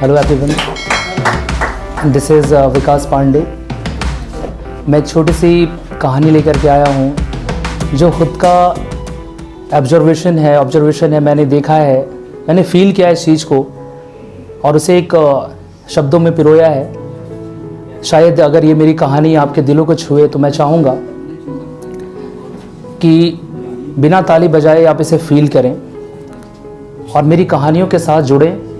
Hello everyone, this is विकास पांडे। मैं एक छोटी सी कहानी लेकर के आया हूँ जो खुद का ऑब्जर्वेशन है। मैंने देखा है, मैंने फील किया है इस चीज़ को और उसे एक शब्दों में पिरोया है। शायद अगर ये मेरी कहानी आपके दिलों को छुए तो मैं चाहूँगा कि बिना ताली बजाए आप इसे फील करें और मेरी कहानियों के साथ जुड़ें।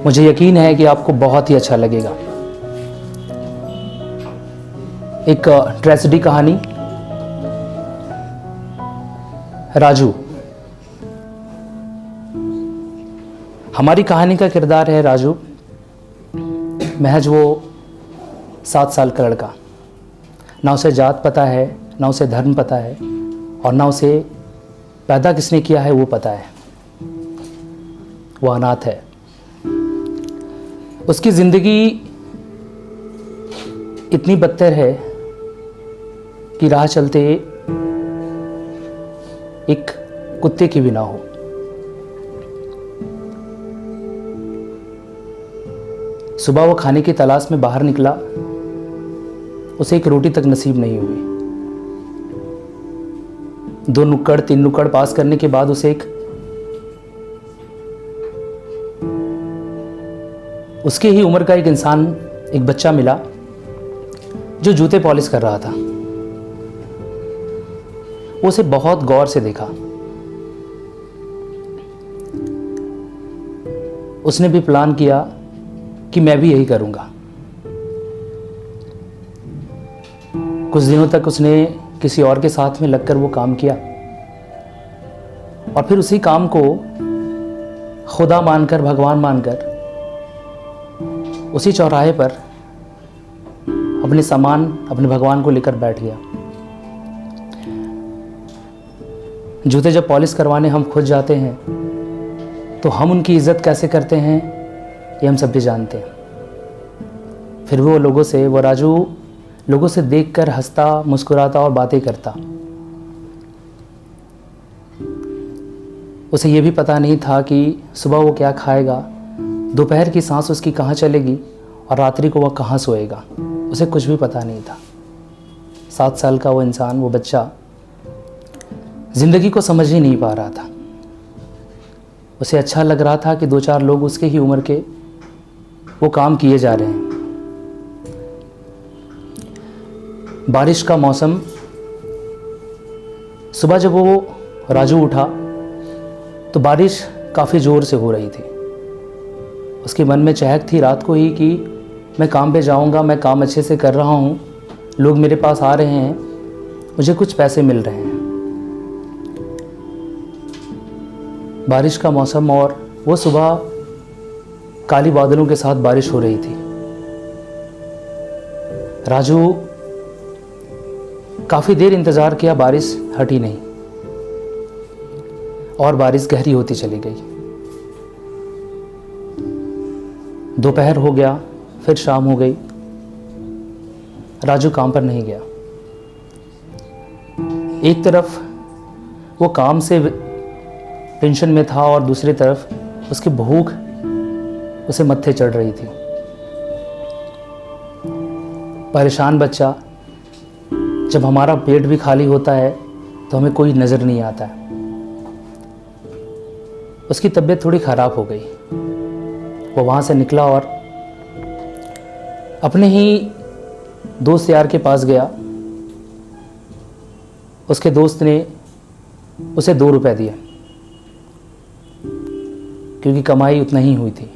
मुझे यकीन है कि आपको बहुत ही अच्छा लगेगा। एक ट्रेजेडी कहानी। राजू। हमारी कहानी का किरदार है राजू, महज वो 7 साल का लड़का। ना उसे जात पता है, ना उसे धर्म पता है और ना उसे पैदा किसने किया है वो पता है। वो अनाथ है। उसकी ज़िंदगी इतनी बदतर है कि राह चलते एक कुत्ते की भी ना हो। सुबह वो खाने की तलाश में बाहर निकला, उसे एक रोटी तक नसीब नहीं हुई। 2 नुक्कड़ 3 नुक्कड़ पास करने के बाद उसे उसके ही उम्र का एक इंसान, एक बच्चा मिला जो जूते पॉलिश कर रहा था। वो उसे बहुत गौर से देखा। उसने भी प्लान किया कि मैं भी यही करूंगा। कुछ दिनों तक उसने किसी और के साथ में लगकर वो काम किया और फिर उसी काम को खुदा मानकर, भगवान मानकर उसी चौराहे पर अपने सामान, अपने भगवान को लेकर बैठ गया। जूते जब पॉलिश करवाने हम खुद जाते हैं तो हम उनकी इज्जत कैसे करते हैं ये हम सब भी जानते हैं। फिर वो राजू लोगों से देखकर हंसता, मुस्कुराता और बातें करता। उसे ये भी पता नहीं था कि सुबह वो क्या खाएगा, दोपहर की सांस उसकी कहाँ चलेगी और रात्रि को वह कहाँ सोएगा। उसे कुछ भी पता नहीं था। 7 साल का वो इंसान, वो बच्चा ज़िंदगी को समझ ही नहीं पा रहा था। उसे अच्छा लग रहा था कि 2-4 लोग उसके ही उम्र के वो काम किए जा रहे हैं। बारिश का मौसम। सुबह जब वो राजू उठा तो बारिश काफ़ी ज़ोर से हो रही थी। उसके मन में चहक थी रात को ही कि मैं काम पे जाऊंगा, मैं काम अच्छे से कर रहा हूँ, लोग मेरे पास आ रहे हैं, मुझे कुछ पैसे मिल रहे हैं। बारिश का मौसम और वो सुबह काली बादलों के साथ बारिश हो रही थी। राजू काफ़ी देर इंतज़ार किया, बारिश हटी नहीं और बारिश गहरी होती चली गई। दोपहर हो गया, फिर शाम हो गई। राजू काम पर नहीं गया। एक तरफ वो काम से टेंशन में था और दूसरी तरफ उसकी भूख उसे मत्थे चढ़ रही थी। परेशान बच्चा, जब हमारा पेट भी खाली होता है तो हमें कोई नज़र नहीं आता है। उसकी तबीयत थोड़ी ख़राब हो गई। वो वहाँ से निकला और अपने ही दोस्त यार के पास गया। उसके दोस्त ने उसे 2 रुपए दिए क्योंकि कमाई उतना ही हुई थी।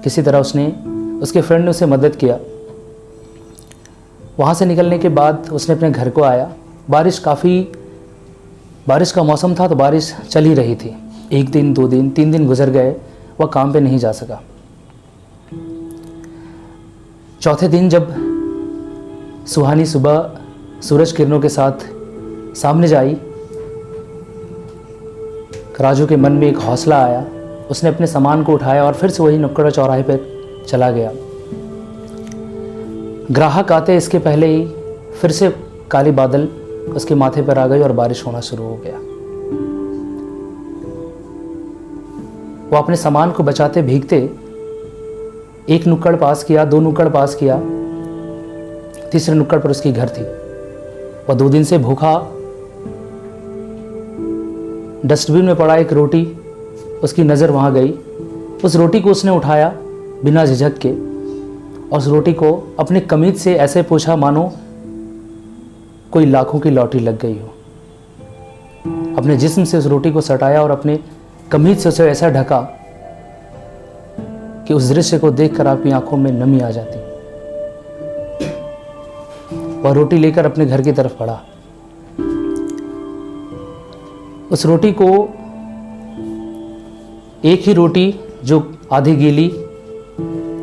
किसी तरह उसके फ्रेंड ने उसे मदद किया। वहाँ से निकलने के बाद उसने अपने घर को आया। बारिश का मौसम था तो बारिश चल ही रही थी। 1 दिन, 2 दिन, 3 दिन गुजर गए, वह काम पे नहीं जा सका। चौथे दिन जब सुहानी सुबह सूरज किरणों के साथ सामने जाई, राजू के मन में एक हौसला आया। उसने अपने सामान को उठाया और फिर से वही नुक्कड़ चौराहे पर चला गया। ग्राहक आते इसके पहले ही फिर से काली बादल उसके माथे पर आ गई और बारिश होना शुरू हो गया। वो अपने सामान को बचाते भीगते एक नुक्कड़ पास किया, 2 नुक्कड़ पास किया, तीसरे नुक्कड़ पर उसकी घर थी। वह 2 दिन से भूखा, डस्टबिन में पड़ा एक रोटी, उसकी नज़र वहाँ गई। उस रोटी को उसने उठाया बिना झिझक के और उस रोटी को अपने कमीज से ऐसे पूछा मानो कोई लाखों की लॉटरी लग गई हो। अपने जिस्म से उस रोटी को सटाया और अपने कमीज से उसे ऐसा ढका कि उस दृश्य को देखकर आपकी आंखों में नमी आ जाती। वह रोटी लेकर अपने घर की तरफ बढ़ा। उस रोटी को, एक ही रोटी जो आधी गीली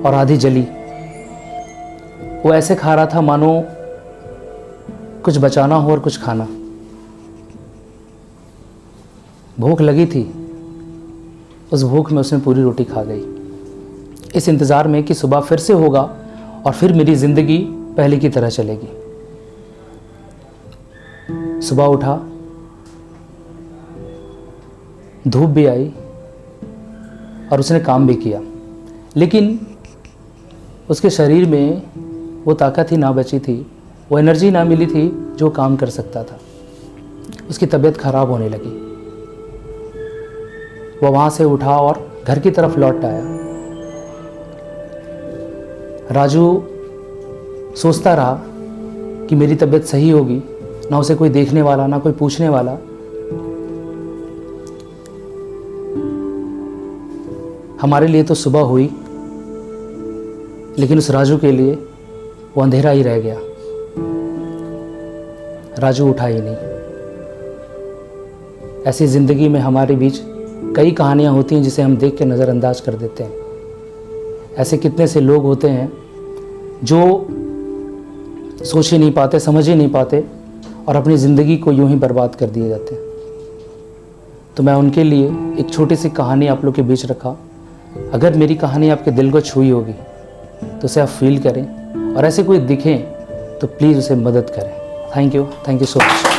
और आधी जली, वो ऐसे खा रहा था मानो कुछ बचाना हो और कुछ खाना। भूख लगी थी, उस भूख में उसने पूरी रोटी खा गई, इस इंतज़ार में कि सुबह फिर से होगा और फिर मेरी ज़िंदगी पहले की तरह चलेगी। सुबह उठा, धूप भी आई और उसने काम भी किया, लेकिन उसके शरीर में वो ताकत ही ना बची थी, वो एनर्जी ना मिली थी जो काम कर सकता था। उसकी तबीयत ख़राब होने लगी। वो वहाँ से उठा और घर की तरफ लौट आया। राजू सोचता रहा कि मेरी तबीयत सही होगी, ना उसे कोई देखने वाला, ना कोई पूछने वाला। हमारे लिए तो सुबह हुई, लेकिन उस राजू के लिए वो अंधेरा ही रह गया। राजू उठा ही नहीं। ऐसी ज़िंदगी में हमारे बीच कई कहानियाँ होती हैं जिसे हम देख के नज़रअंदाज कर देते हैं। ऐसे कितने से लोग होते हैं जो सोच ही नहीं पाते, समझ ही नहीं पाते और अपनी ज़िंदगी को यूं ही बर्बाद कर दिए जाते हैं। तो मैं उनके लिए एक छोटी सी कहानी आप लोग के बीच रखा। अगर मेरी कहानी आपके दिल को छुई होगी तो उसे आप फील करें और ऐसे कोई दिखें तो प्लीज़ उसे मदद करें। Thank you so much.